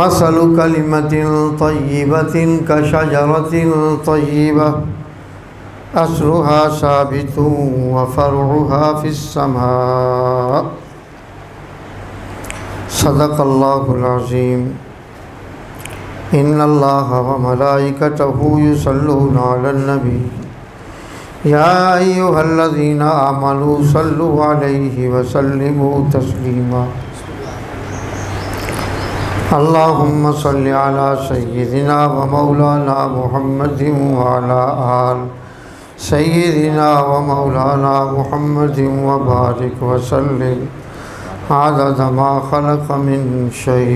Muscle कलिमतिन तय्यबतिन कशजरतिन तय्यबा अस्लुहा साबितुन व फरउहा फिस्समा सदक़ल्लाहुल अज़ीम इन्नल्लाह व मलाइकतहु युसल्लूना Alan नबी या अय्युहल्लज़ीना आमनू सल्लु अलैहि व सल्लिमू तस्लीमा अल्लाहुम्मा सल्लि अला सय्यिदिना व मौलाना मुहम्मदिन व अला आल सय्यिदिना व मौलाना मुहम्मदिन व बारिक व सल्लिम अदद मा खलक़ मिन शै।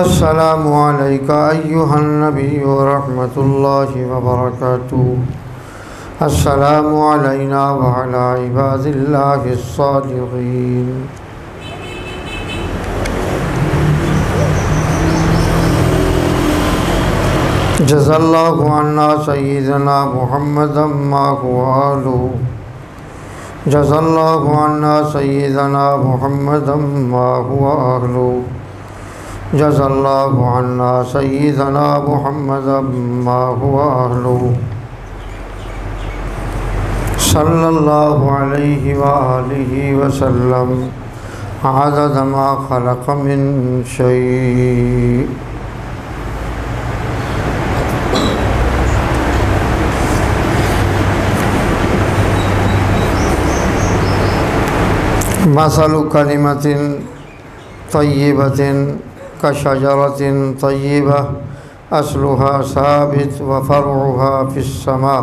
अस्सलामु अलैका अय्युहन नबिय्यु व रहमतुल्लाहि व बरकातुहू। अस्सलामु अलैना व अला इबादिल्लाहिस सालिहीन। जज़ल्लाहु अन्ना सय्यिदना मुहम्मदम मा हुवा आलुहु। जज़ल्लाहु अन्ना सय्यिदना मुहम्मदम मा हुवा अहलुहु। जज़ल्लाहु अन्ना सय्यिदना मुहम्मदम मा हुवा अहलुहु। सल्लल्लाहु अलैहि व आलिहि व सल्लम अदद मा खलक़ मिन शै। मसलु कलिमतिन तय्यबतिन कशजरतिन तय्यबा अस्लुहा साबित व फरउहा फिस्समा।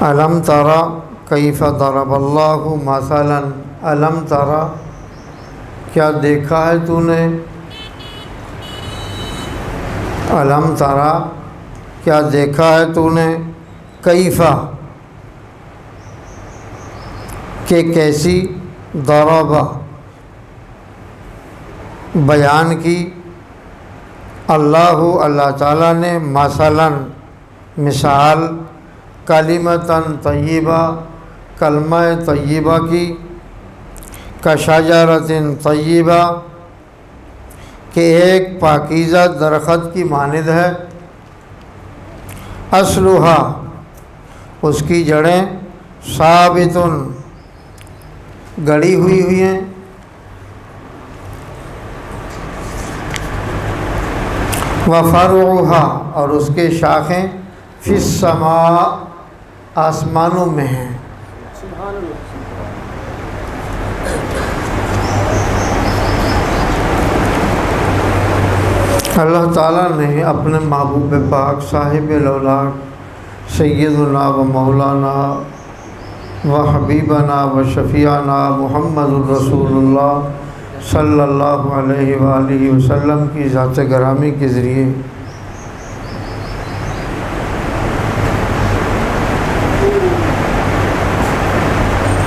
अलम तरा कैफ़ दरबल्लाहु मसलन। अलम तरा क्या देखा है तूने। अलम तरा क्या देखा है तूने। कैफ़ा के कैसी दरबा बयान की अल्लाहु अल्लाह ताला ने मसलन मिसाल कलिमतन तय्यबा कलमा तय्यबा की कशजरतिन तय्यबा के एक पाकीज़ा दरख़त की मानिद है। अस्लुहा उसकी जड़ें साबितुन गड़ी हुई हैं। व फरउहा और उसके शाखें फिस्समा आसमानों में हैं। अल्लाह ताला ने अपने महबूब पाक साहिब लौलाक सय्यदुना व मौलाना व हबीबना व शफ़ियाना मुहम्मदुर रसूलुल्लाह सल्लल्लाहु अलैहि वसल्लम की ज़ात गरामी के ज़रिए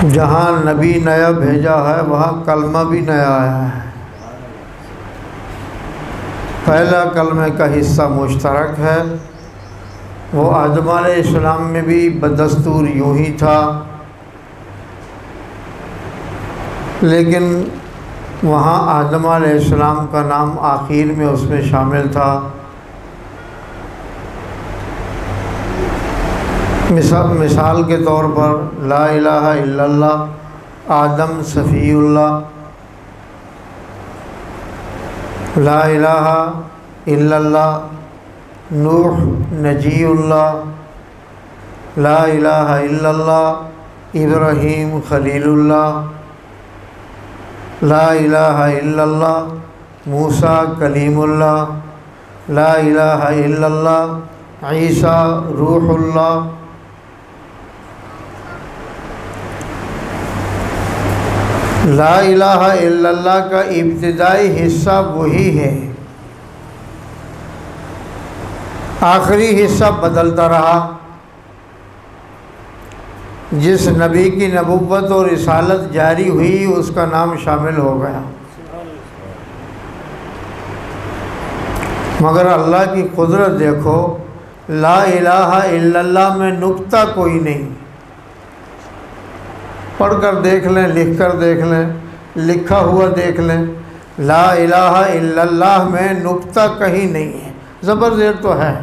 जहाँ नबी नया भेजा है वहाँ कलमा भी नया आया है। पहला कलमे का हिस्सा मुश्तरक है, वो आदम अलैहिस्सलाम में भी बदस्तूर यूँ ही था, लेकिन वहाँ आदम अलैहिस्सलाम का नाम आखिर में उसमें शामिल था। मिसाल के तौर पर ला इलाहा इल्लल्लाह आदम सफ़ीउल्लाह, ला इलाहा इल्लल्लाह नूह नजीउल्लाह, ला इलाहा इल्लल्लाह इब्राहीम खलीलुल्लाह, ला इलाहा इल्लल्लाह मूसा कलीमुल्लाह, ला इलाहा इल्लल्लाह ईसा रूहुल्लाह। ला इलाहा इल्लल्लाह का इब्तिदाई हिस्सा वही है, आखिरी हिस्सा बदलता रहा। जिस नबी की नबुव्वत और रिसालत जारी हुई उसका नाम शामिल हो गया, मगर अल्लाह की कुदरत देखो, ला इलाहा इल्लल्लाह में नुक्ता कोई नहीं। पढ़ कर देख लें, लिख कर देख लें, लिखा हुआ देख लें, ला इलाहा इल्लल्लाह में नुक्ता कहीं नहीं है, ज़बर ज़ेर तो है।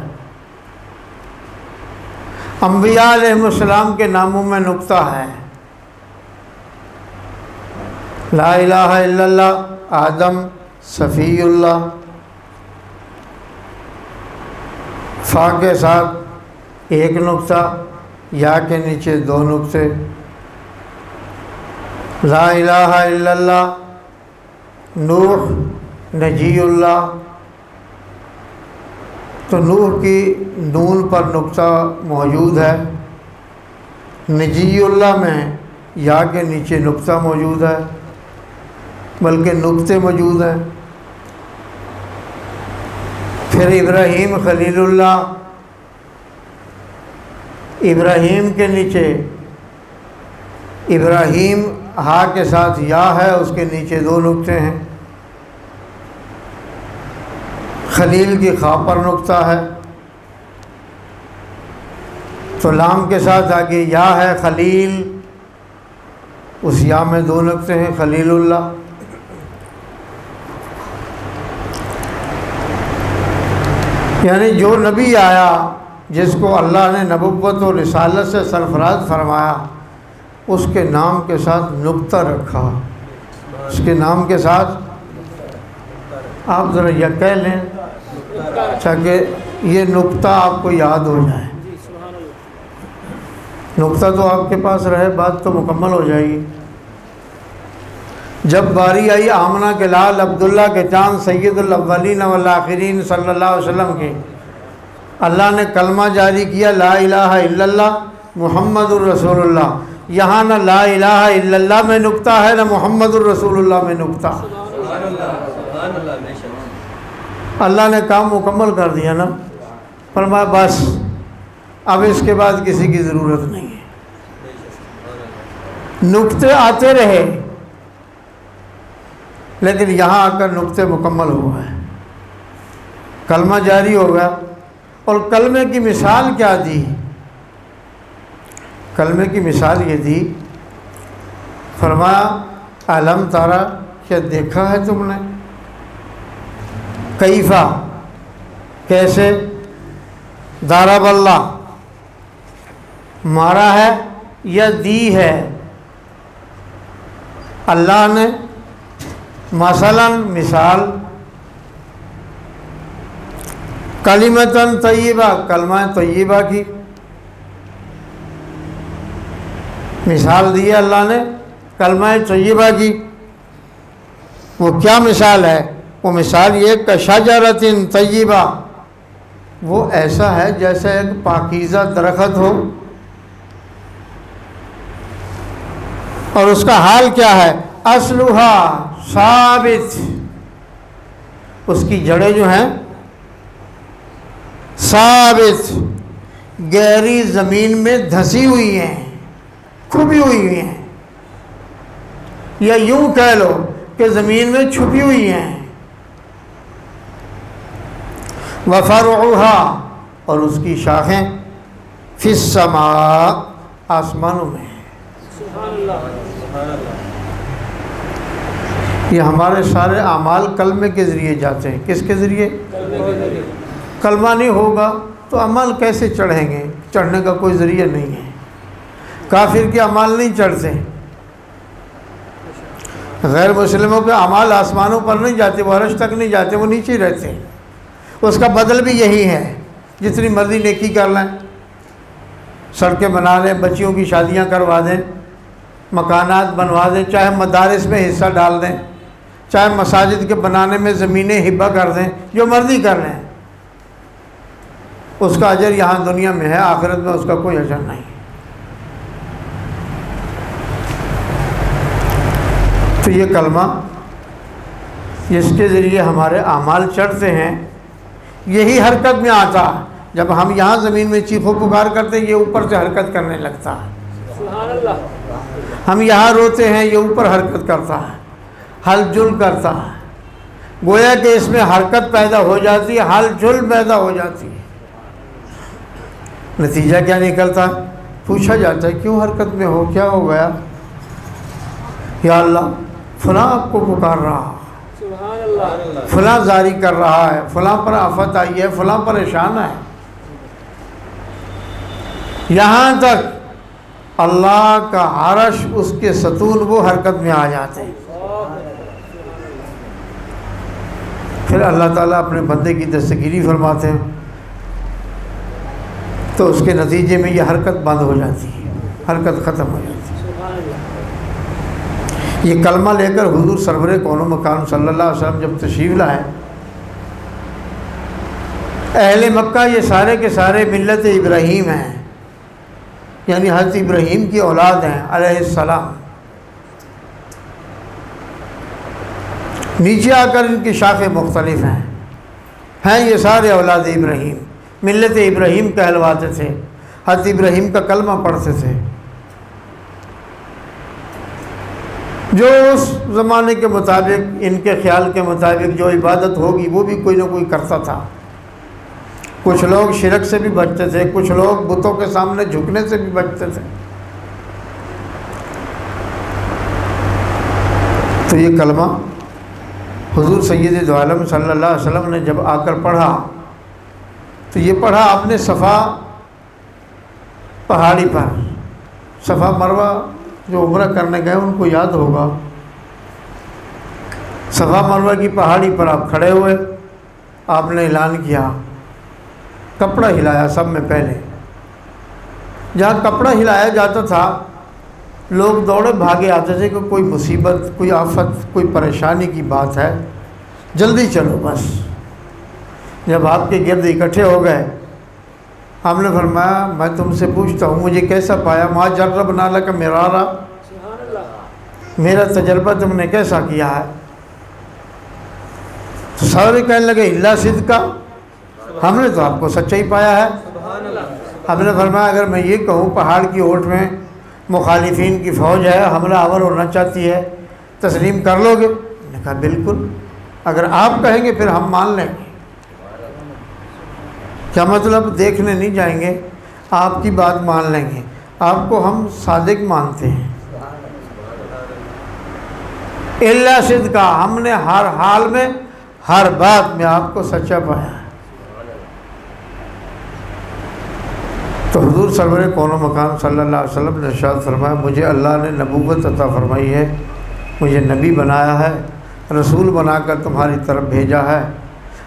अंबिया अलैहिस्सलाम के नामों में नुक्ता है, ला इलाहा इल्लल्लाह आदम सफ़ीउल्लाह, फ़ा के साथ एक नुक्ता, या के नीचे दो नुक्ते। ला इलाहा इल्लल्लाह नूह नजीउल्लाह, तो नूह की नून पर नुक्ता मौजूद है, नजीउल्लाह में या के नीचे नुक्ता मौजूद है, बल्कि नुक्ते मौजूद हैं। फिर इब्राहीम खलीलुल्लाह, इब्राहीम के नीचे इब्राहीम हा के साथ या है, उसके नीचे दो नुक्ते हैं। खलील की खा पर नुक्ता है, तो लाम के साथ आगे या है खलील, उस या में दो नुक्ते हैं, खलीलुल्लाह। यानी जो नबी आया जिसको अल्लाह ने नबुव्वत और रिसालत से सरफराज फरमाया, उसके नाम के साथ नुक्ता रखा, उसके नाम के साथ आप ज़रा यह कह लें ताकि ये नुक्ता आपको याद हो जाए। नुक्ता तो आपके पास रहे, बात तो मुकम्मल हो जाएगी। जब बारी आई आमना के लाल अब्दुल्ला के चांद सैयदुल अव्वलीन वल आखिरीन सल्लल्लाहु अलैहि वसल्लम के, अल्लाह ने कलमा जारी किया ला इलाहा इल्लल्लाह मुहम्मदुर रसूलुल्लाह। यहाँ न ला इलाहा इल्लल्लाह में नुक्ता है, न मुहम्मदुर रसूलुल्लाह में नुक्ता। अल्लाह ने काम मुकम्मल कर दिया ना, फरमाया बस अब इसके बाद किसी की ज़रूरत नहीं है। नुक्ते आते रहे, लेकिन यहाँ आकर नुक्ते मुकम्मल हो गए, कलमा जारी हो गया। और कलमे की मिसाल क्या दी? कलमे की मिसाल ये दी, फरमाया अलम तारा, क्या देखा है तुमने, कैफा कैसे, दारबल्ला मारा है या दी है अल्लाह ने, मसलन मिसाल, कलिमतन तय्यबा कलमा तय्यबा की मिसाल दी है अल्लाह ने, कलमा तय्यबा की। वो क्या मिसाल है? वो मिसाल ये का शजरतिन तय्यबा, वो ऐसा है जैसे एक पाकीज़ा दरख्त हो, और उसका हाल क्या है, असलुहा साबित, उसकी जड़ें जो हैं साबित, गहरी ज़मीन में धंसी हुई हैं, खुबी हुई हैं, या यूं कह लो कि ज़मीन में छुपी हुई हैं। व फ़रुहा, और उसकी शाखें फिस समा, आसमानों में। ये हमारे सारे आमाल कलमे के ज़रिए जाते हैं। किसके ज़रिए? कलमा नहीं होगा तो अमल कैसे चढ़ेंगे? चढ़ने का कोई ज़रिया नहीं है। काफिर के अमाल नहीं चढ़ते, गैर मुस्लिमों के अमाल आसमानों पर नहीं जाते, वो अर्श तक नहीं जाते, वो नीचे रहते हैं। उसका बदल भी यही है, जितनी मर्ज़ी नेकी कर लें, सड़कें बना लें, बच्चियों की शादियां करवा दें, मकानात बनवा दें, चाहे मदारिस में हिस्सा डाल दें, चाहे मसाजिद के बनाने में ज़मीनें हिब्बा कर दें, जो मर्ज़ी कर लें, उसका अजर यहाँ दुनिया में है, आखिरत में उसका कोई अजर नहीं। तो ये कलमा जिसके ज़रिए हमारे आमाल चढ़ते हैं, यही हरकत में आता है। जब हम यहाँ ज़मीन में चीखो पुकार करते हैं, ये ऊपर से हरकत करने लगता है। हम यहाँ रोते हैं, ये ऊपर हरकत करता है, हलजुल करता है। गोया कि इसमें हरकत पैदा हो जाती है, हलजुल पैदा हो जाती है। नतीजा क्या निकलता? पूछा जाता है क्यों हरकत में हो, क्या हो गया? या अल्लाह, फलां आपको पुकार रहा, फलां जारी कर रहा है, फलां पर आफत आई है, फलां परेशान है। यहाँ तक अल्लाह का अर्श, उसके सतून वो हरकत में आ जाते हैं। फिर अल्लाह ताला अपने बंदे की दस्तगीरी फरमाते हैं, तो उसके नतीजे में ये हरकत बंद हो जाती है, हरकत ख़त्म हो जाती है। ये कलमा लेकर हुजूर सरवरे कौनो मकान सल्लल्लाहु अलैहि वसल्लम जब तशरीफ़ लाए, अहले मक्का ये सारे के सारे मिल्लत इब्राहीम हैं, यानी हज़रत इब्राहीम की औलाद हैं अलैहिस्सलाम। नीचे आकर इनकी शाखें मुख्तलिफ हैं ये सारे औलाद इब्राहीम, मिल्लत इब्राहीम कहलवाते थे, हज़रत इब्राहीम का कलमा पढ़ते थे। जो उस ज़माने के मुताबिक, इनके ख्याल के मुताबिक जो इबादत होगी वो भी कोई ना कोई करता था। कुछ लोग शिरक से भी बचते थे, कुछ लोग बुतों के सामने झुकने से भी बचते थे। तो ये कलमा हुजूर सैयद दो आलम सल्लल्लाहु अलैहि वसल्लम ने जब आकर पढ़ा, तो ये पढ़ा आपने सफ़ा पहाड़ी पर, सफ़ा मरवा जो उम्रा करने गए उनको याद होगा, सफ़ा मरवा की पहाड़ी पर आप खड़े हुए, आपने ऐलान किया, कपड़ा हिलाया सब में पहले। जहाँ कपड़ा हिलाया जाता था, लोग दौड़े भागे आते थे कि कोई मुसीबत, कोई आफत, कोई परेशानी की बात है, जल्दी चलो बस। जब आपके गिर्द इकट्ठे हो गए, हमने फरमाया मैं तुमसे पूछता हूँ मुझे कैसा पाया? माँ जर्रब नाला का मिरारा, मेरा तजर्बा तुमने कैसा किया है? तो सारे कहने लगे इल्ला सिद्का, हमने तो आपको सच्चाई पाया है। हमने फरमाया अगर मैं ये कहूँ पहाड़ की ओट में मुखालिफिन की फ़ौज है, हमला आवर होना चाहती है, तस्लीम कर लोगे? मैंने कहा बिल्कुल, अगर आप कहेंगे फिर हम मान लेंगे। क्या मतलब? देखने नहीं जाएंगे, आपकी बात मान लेंगे, आपको हम सादिक मानते हैं। इल्ला सिद्का, हमने हर हाल में, हर बात में आपको सच्चा पाया है। तो हुजूर सरवरे कौनो मकान सल्लल्लाहु अलैहि वसल्लम ने इरशाद फरमाया, मुझे अल्लाह ने नबूवत अता फरमाई है, मुझे नबी बनाया है, रसूल बनाकर तुम्हारी तरफ भेजा है,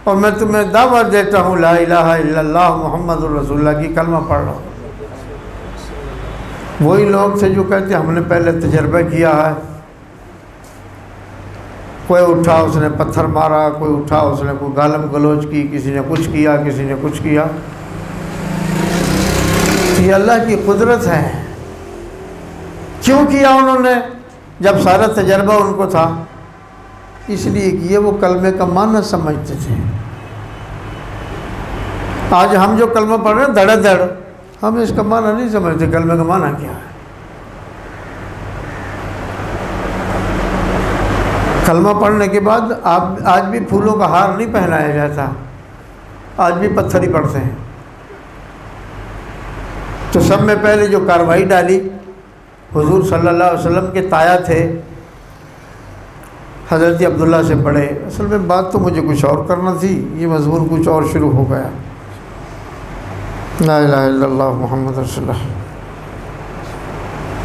और मैं तुम्हें दावत देता हूँ ला इलाहा इल्लल्लाह मुहम्मदुर रसूलुल्लाह की कलमा पढ़ रहा हूँ। वही लोग थे जो कहते हमने पहले तजर्बा किया है, कोई उठा उसने पत्थर मारा, कोई उठा उसने कोई गालम गलोच की, किसी ने कुछ किया, किसी ने कुछ किया। ये अल्लाह की कुदरत है। क्यों किया उन्होंने? जब सारा तजर्बा उनको था, इसलिए किए, वो कलमे का माना समझते थे। आज हम जो कलमा पढ़ रहे हैं धड़ाधड़, हम इसका माना नहीं समझते, कलमे का माना क्या है। कलमा पढ़ने के बाद आप आज भी फूलों का हार नहीं पहनाया जाता, आज भी पत्थर ही पड़ते हैं। तो सब में पहले जो कार्रवाई डाली, हुजूर सल्लल्लाहु अलैहि वसल्लम के ताया थे, हज़रत अब्दुल्ला से पढ़े। असल में बात तो मुझे कुछ और करना थी, ये मज़मून कुछ और शुरू हो गया। ला इलाहा इल्लल्लाह मुहम्मद रसूलुल्लाह।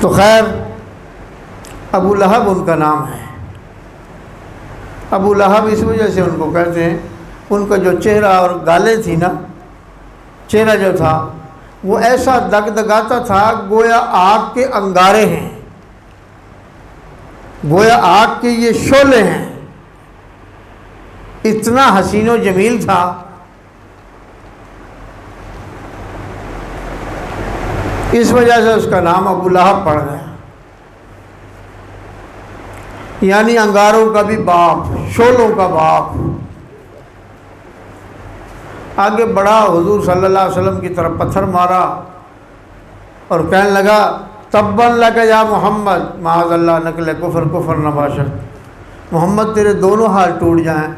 तो खैर, अबू लहब उनका नाम है। अबू लहब इस वजह से उनको कहते हैं, उनका जो चेहरा और गालें थी ना, चेहरा जो था वो ऐसा दगदगाता था गोया आग के अंगारे हैं, गोया आग के ये शोले हैं। इतना हसीन व जमील था। इस वजह से उसका नाम अबू लहब पड़ गया, यानी अंगारों का भी बाप, शोलों का बाप। आगे बढ़ा, हुजूर सल्लल्लाहु अलैहि वसल्लम की तरफ पत्थर मारा और कहने लगा, तब्बन लक या मोहम्मद माअज़ल्लाह नकल कुफर कुफर नबाशत। मोहम्मद तेरे दोनों हाथ टूट जाएं,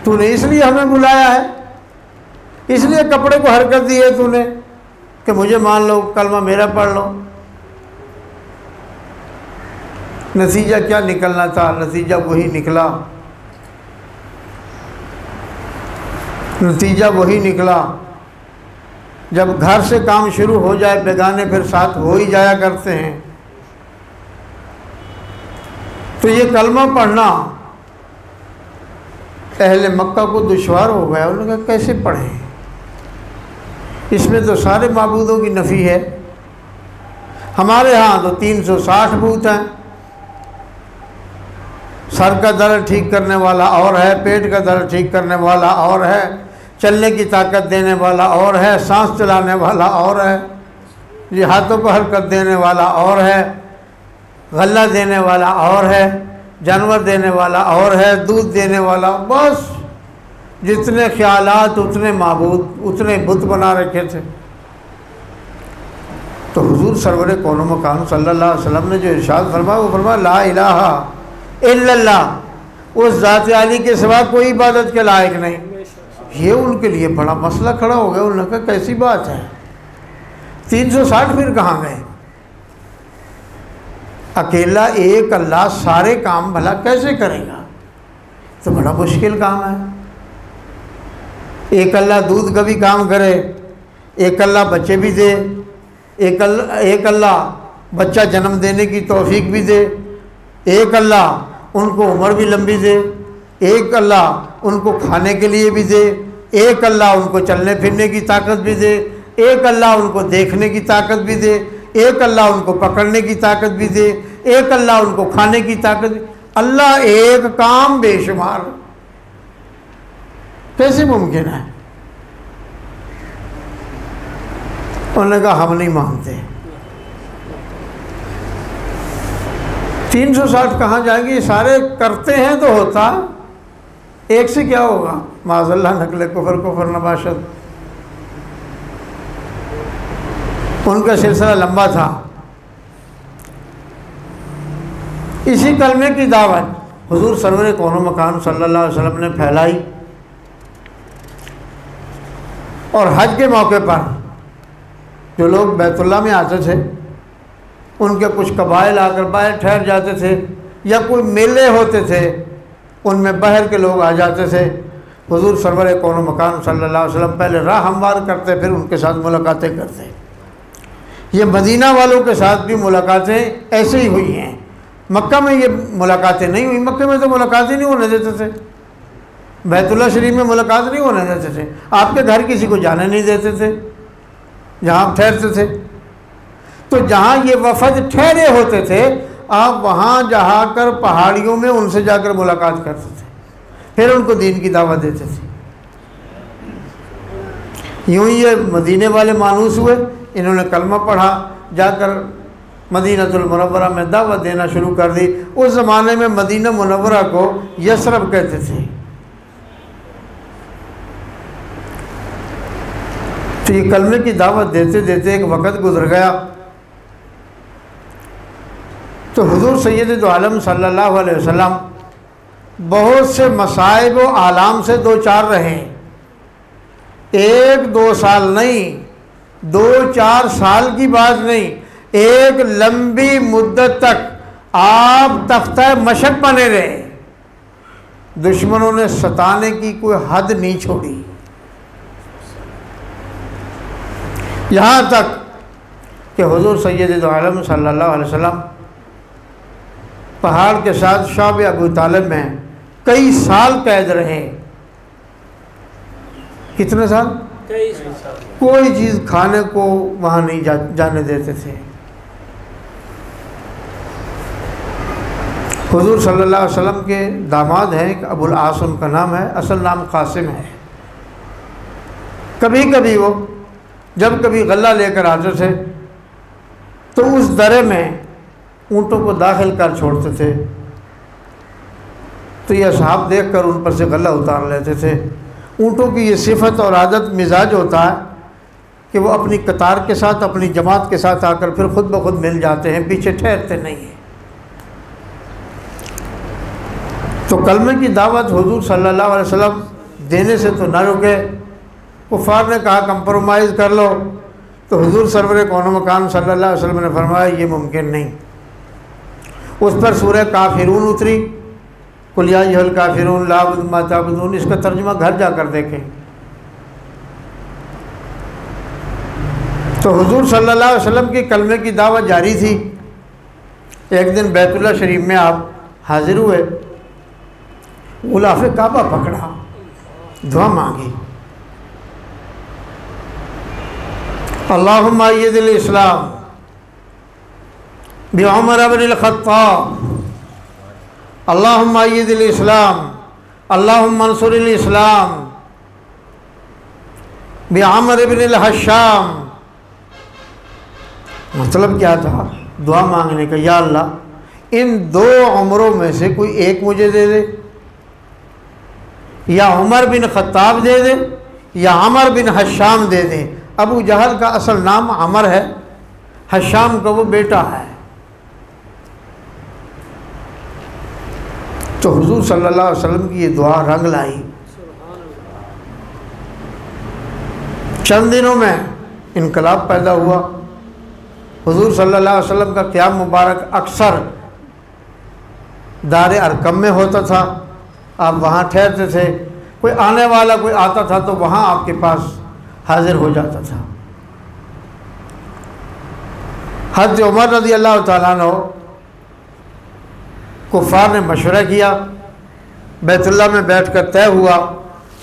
तूने इसलिए हमें बुलाया है, इसलिए कपड़े को हरकत दी है तूने कि मुझे मान लो, कलमा मेरा पढ़ लो। नतीजा क्या निकलना था? नतीजा वही निकला, नतीजा वही निकला। जब घर से काम शुरू हो जाए, बेगाने फिर साथ हो ही जाया करते हैं। तो ये कलमा पढ़ना अहले मक्का को दुश्वार हो गया। उन्होंने कहा कैसे पढ़ें, इसमें तो सारे माबूदों की नफ़ी है। हमारे यहाँ तो 360 बूत हैं। सर का दर्द ठीक करने वाला और है, पेट का दर्द ठीक करने वाला और है, चलने की ताकत देने वाला और है, सांस चलाने वाला और है, ये हाथों को हरकत देने वाला और है, गल्ला देने वाला और है, जानवर देने वाला और है, दूध देने वाला। बस जितने ख्यालात उतने माबूद, उतने बुत बना रखे थे। तो हुजूर सरवर कौनो मकान सल्लल्लाहु अलैहि वसल्लम ने जो इरशाद फरमाया, वो फरमाया ला इलाहा इल्लल्लाह, उस ज़ात आली के सिवा कोई इबादत के लायक नहीं। ये उनके लिए बड़ा मसला खड़ा हो गया। उन्होंने कहा कैसी बात है, 360 फिर कहाँ गए? अकेला एक अल्लाह सारे काम भला कैसे करेगा? तो बड़ा मुश्किल काम है। एक अल्लाह दूध का भी काम करे, एक अल्लाह बच्चे भी दे, एक अल्लाह बच्चा जन्म देने की तौफीक भी दे, एक अल्लाह उनको उम्र भी लंबी दे, एक अल्लाह उनको खाने के लिए भी दे, एक अल्लाह उनको चलने फिरने की ताकत भी दे, एक अल्लाह उनको देखने की ताकत भी दे, एक अल्लाह उनको पकड़ने की ताकत भी दे, एक अल्लाह उनको खाने की ताकत। अल्लाह एक काम बेशुमार, कैसे मुमकिन है? उन्होंने कहा हम नहीं मानते। 360 कहाँ जाएंगे? सारे करते हैं तो होता, एक से क्या होगा? माज़ल्लाह नकल कुफर कुफर नबाशत। उनका सिलसिला लंबा था। इसी कलमे की दावत हुजूर सरवर कौनो मकान सल्लल्लाहु अलैहि वसल्लम ने फैलाई और हज के मौके पर जो लोग बैतुल्लाह में आते थे, उनके कुछ कबाइल आकर बाहर ठहर जाते थे, या कोई मेले होते थे उनमें बाहर के लोग आ जाते थे। हुजूर सरवर कौनो मकान सल्लल्लाहु अलैहि वसल्लम पहले राह हमवार करते, फिर उनके साथ मुलाकातें करते। ये मदीना वालों के साथ भी मुलाकातें ऐसे ही हुई हैं। मक्का में ये मुलाकातें नहीं हुई। मक्के में तो मुलाकात ही नहीं होने देते थे, बैतुल्लाह शरीफ में मुलाकात नहीं होने देते थे, आपके घर किसी को जाने नहीं देते थे जहाँ आप ठहरते थे। तो जहाँ ये वफद ठहरे होते थे, आप वहाँ जाकर पहाड़ियों में उनसे जाकर मुलाकात करते थे, फिर उनको दीन की दावत देते थे। यूँ ही ये मदीने वाले मानूस हुए, इन्होंने कलमा पढ़ा, जाकर मदीनतुल मुनव्वरा में दावत देना शुरू कर दी। उस ज़माने में मदीना मुनव्वरा को यसरब कहते थे। तो ये कलमे की दावत देते देते एक वक़्त गुजर गया। तो हुज़ूर सैयद दो आलम सल्लल्लाहु अलैहि वसल्लम बहुत से मसाइब व आलाम से दो चार रहे, एक दो साल नहीं, दो चार साल की बात नहीं, एक लंबी मुद्दत तक आप तख्ता मशक बने रहे। दुश्मनों ने सताने की कोई हद नहीं छोड़ी, यहाँ तक कि हुज़ूर सैयद दो आलम सल्लल्लाहु अलैहि वसल्लम पहाड़ के साथ शौब अबू तालिब में कई साल कैद रहे। कितने साल? कई साल। कोई चीज़ खाने को वहाँ नहीं जाने देते थे। हुज़ूर सल्लल्लाहु अलैहि वसल्लम के दामाद हैं, अबुल आस उनका नाम है, असल नाम कासिम है। कभी कभी वो जब कभी गल्ला लेकर आते थे तो उस दरे में ऊँटों को दाखिल कर छोड़ते थे, तो ये असहाब देख कर उन पर से गल्ला उतार लेते थे। ऊँटों की ये सिफत और आदत मिजाज होता है कि वो अपनी कतार के साथ, अपनी जमात के साथ आकर फिर खुद ब खुद मिल जाते हैं, पीछे ठहरते नहीं हैं। तो कलमे की दावत हुज़ूर सल्लल्लाहु अलैहि वसल्लम देने से तो न रुके। कुफ़ार ने कहा कंप्रोमाइज़ कर लो, तो हुज़ूर सरवर कौनो मकान सल्लल्लाहु अलैहि वसल्लम ने फरमाया ये मुमकिन नहीं। उस पर सूरह काफिरून उतरी, कुल या अय्युहल काफिरून ला अअबुदु मा तअबुदून। इसका तर्जुमा घर जाकर देखें। तो हुज़ूर सल्लल्लाहु अलैहि वसल्लम की कलमे की दावत जारी थी। एक दिन बैतुल्लाह शरीफ में आप हाजिर हुए, गुलाफ़े काबा पकड़ा, दुआ मांगी, अल्लाहुम्मा अय्यिदिल इस्लाम बि उमर इब्निल ख़त्ताब, अल्लाहुम्मा अय्यिदिल इस्लाम, अल्लाहुम्मा अंसुरिल इस्लाम बि आमिर इब्निल हश्शाम। मतलब क्या था दुआ मांगने का? या अल्लाह इन दो उमरों में से कोई एक मुझे दे दे, या उमर बिन ख़त्ताब दे दे, या आमिर बिन हश्शाम दे दे। अबू जहल का असल नाम आमिर है, हश्शाम का वो बेटा है। तो हुज़ूर सल्लल्लाहु अलैहि वसल्लम की ये दुआ रंग लाई। चंद दिनों में इनकलाब पैदा हुआ। हुज़ूर सल्लल्लाहु अलैहि वसल्लम का क़याम मुबारक अक्सर दार अरकम में होता था, आप वहाँ ठहरते थे। कोई आने वाला कोई आता था तो वहाँ आपके पास हाजिर हो जाता था। हज़रत उमर रज़ी अल्लाह ताला अन्हु कुफ़ार ने मशवरा किया, बैतुल्लाह में बैठकर तय हुआ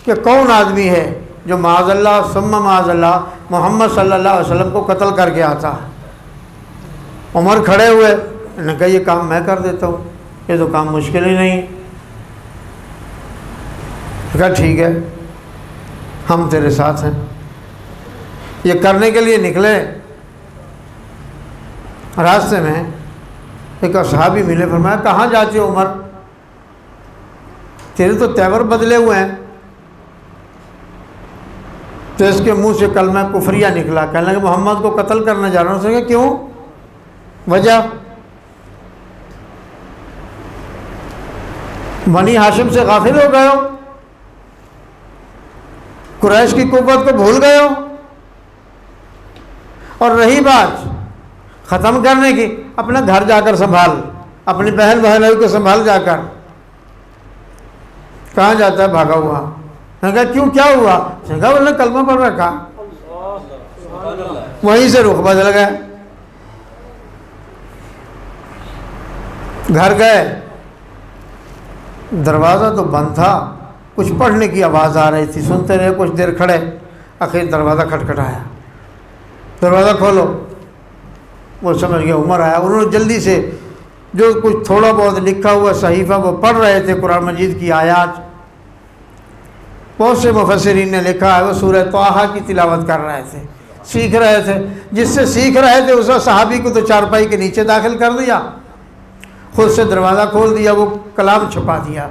कि कौन आदमी है जो माअज़ल्लाह सुम्मा माअज़ल्लाह मोहम्मद सल्लल्लाहु अलैहि वसल्लम को कत्ल करके आता है। उमर खड़े हुए, उन्होंने कहा ये काम मैं कर देता हूँ, ये तो काम मुश्किल ही नहीं। कहा ठीक है, हम तेरे साथ हैं। ये करने के लिए निकले। रास्ते में एक सहाबी मिले, फरमाया कहाँ जाते हो उमर, तेरे तो तेवर बदले हुए हैं। तो इसके मुंह से कलमा कुफरिया निकला, कहने लगे मोहम्मद को कत्ल करने जा रहा हूँ। उसने कहा क्यों, वजह? बनी हाशिम से गाफिल हो गए हो, कुरैश की कुव्वत को भूल गए हो। और रही बात ख़त्म करने की, अपना घर जाकर संभाल, अपनी बहन बहनों को संभाल जाकर। कहाँ जाता है? भागा हुआ। मैंने कहा क्यों, क्या हुआ? उसने कहा बोले कलमा पढ़ रखा। वहीं से रुख बदल गए। घर गए, दरवाज़ा तो बंद था, कुछ पढ़ने की आवाज़ आ रही थी, सुनते रहे कुछ देर खड़े। आखिर दरवाज़ा खटखटाया, दरवाज़ा खोलो। वो समझ गया उमर आया। उन्होंने जल्दी से जो कुछ थोड़ा बहुत लिखा हुआ सहीफ़ा वो पढ़ रहे थे, कुरान मजीद की आयात। बहुत से मुफस्सिरीन ने लिखा है वो सूरह तौहा की तिलावत कर रहे थे, सीख रहे थे। जिससे सीख रहे थे उस सहाबी को तो चारपाई के नीचे दाखिल कर दिया, खुद से दरवाज़ा खोल दिया, वो कलाम छुपा दिया।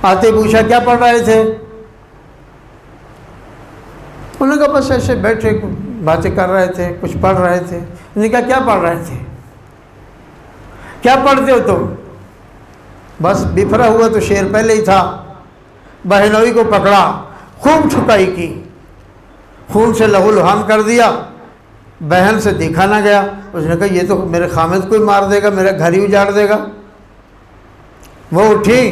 आते पूछा क्या पढ़ रहे थे? उन्होंने कहा बस ऐसे बैठे बातें कर रहे थे, कुछ पढ़ रहे थे। उन्होंने कहा क्या पढ़ रहे थे? क्या पढ़ते हो तुम? बस बिफरा हुआ तो शेर पहले ही था। बहनोई को पकड़ा, खूब छुटाई की, खून से लहूलुहान कर दिया। बहन से देखा ना गया। उसने कहा ये तो मेरे खामिद को ही मार देगा, मेरा घर ही उजाड़ देगा। वो उठी,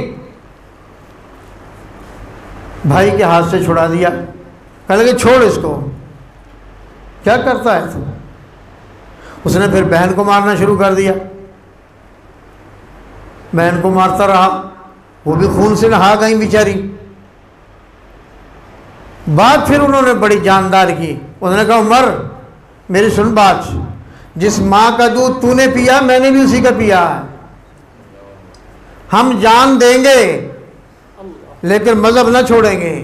भाई के हाथ से छुड़ा दिया। कहने लगे छोड़ इसको, क्या करता है तू? उसने फिर बहन को मारना शुरू कर दिया। बहन को मारता रहा, वो भी खून से नहा गई बेचारी। बात फिर उन्होंने बड़ी जानदार की। उन्होंने कहा उमर मेरी सुन बात, जिस माँ का दूध तूने पिया मैंने भी उसी का पिया है। हम जान देंगे लेकिन मजहब न छोड़ेंगे।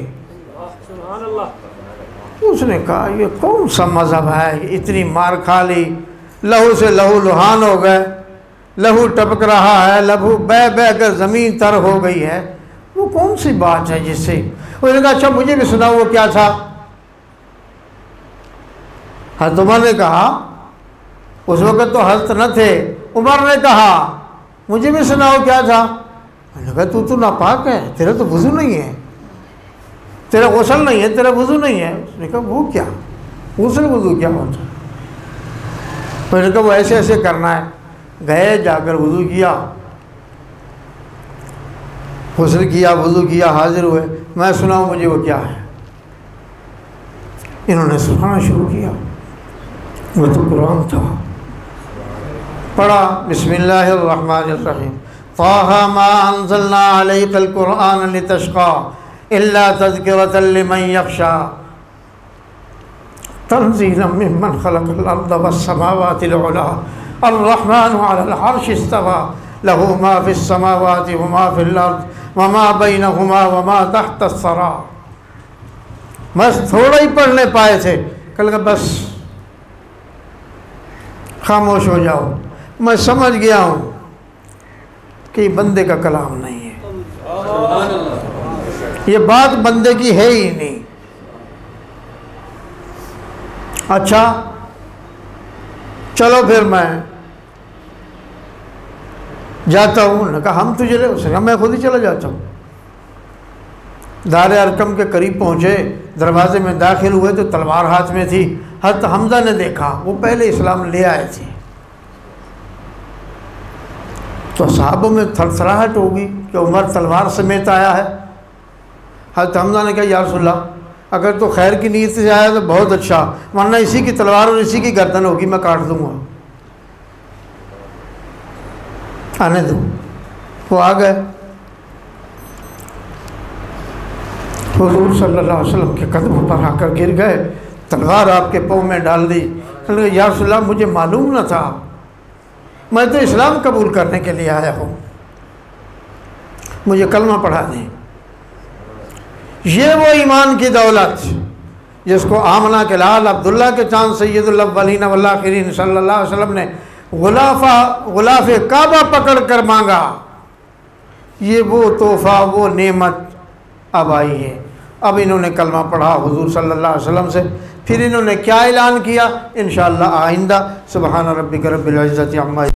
उसने कहा ये कौन सा मजहब है, इतनी मार खा ली, लहू से लहू लुहान हो गए, लहू टपक रहा है, लहू बह बह कर ज़मीन तर हो गई है, वो कौन सी बात है जिससे? उसने कहा अच्छा मुझे भी सुनाओ वो क्या था। हज़रत उमर ने कहा, उस वक़्त तो हज़रत न थे, उमर ने कहा मुझे भी सुनाओ क्या था। मैंने कहा तू तो नापाक है, तेरा तो वज़ू नहीं है, तेरा गुस्ल नहीं है, तेरा वज़ू नहीं है। उसने कहा वो क्या, गुस्ल वज़ू क्या होता है? मैंने कहा वो ऐसे ऐसे करना है। गए, जाकर वज़ू किया, गुस्ल किया, वज़ू किया, हाजिर हुए। मैं सुनाऊँ मुझे वो क्या है? इन्होंने सुनाना शुरू किया। वो तो कुरान था। पढ़ा बिस्मिल्लाहिर्रहमानिर्रहीम, ताहा मा अंज़लना अलैकल कुरआन लितश्क़ा इल्ला तज़किरतन लिमन यख़्शा तंज़ीलन मिम्मन ख़लक़ल अर्ज़ वस्समावातिल उला अर्रहमानु अलल अर्शि इस्तवा लहू मा फ़िस समावाति व मा फ़िल अर्ज़ व मा बैनहुमा व मा तहतस सरा। बस थोड़ा ही पढ़ने पाए थे। कल का बस खामोश हो जाओ, मैं समझ गया हूँ कि बंदे का कलाम नहीं है, ये बात बंदे की है ही नहीं। अच्छा चलो फिर मैं जाता हूँ। उन्होंने कहा हम तुझे ले, उसने कहा मैं खुद ही चला जाता हूँ। दार अरकम के करीब पहुँचे, दरवाजे में दाखिल हुए तो तलवार हाथ में थी। हज़रत हमज़ा ने देखा, वो पहले इस्लाम ले आए थे। तो सहाबों में थरथराहट होगी कि उमर तलवार समेत आया है। हज़रत हमज़ा ने कहा या रसूलल्लाह अगर तो खैर की नीयत से आया तो बहुत अच्छा, वरना इसी की तलवार और इसी की गर्दन होगी, मैं काट दूंगा, आने दो। वो आ गए, हुज़ूर सल्लल्लाहु अलैहि वसल्लम के कदमों पर आकर गिर गए, तलवार आपके पाँव में डाल दी। या रसूलल्लाह मुझे मालूम न था, मैं तो इस्लाम कबूल करने के लिए आया हूँ, मुझे कलमा पढ़ा दें। ये वो ईमान की दौलत जिसको आमना के लाल अब्दुल्ला के चांद सैयदुल अव्वलीन वल आखिरीन सल्लल्लाहु अलैहि वसल्लम ने गुलाफ़े काबा पकड़ कर मांगा। ये वो तोहफ़ा, वो नेमत अब आई है। अब इन्होंने कलमा पढ़ा हुज़ूर सल्लल्लाहु अलैहि वसल्लम से, फिर इन्होंने क्या ऐलान किया इंशाअल्लाह आइंदा। सुब्हान रब्बिक रब्बिल इज़्ज़ति अम्मा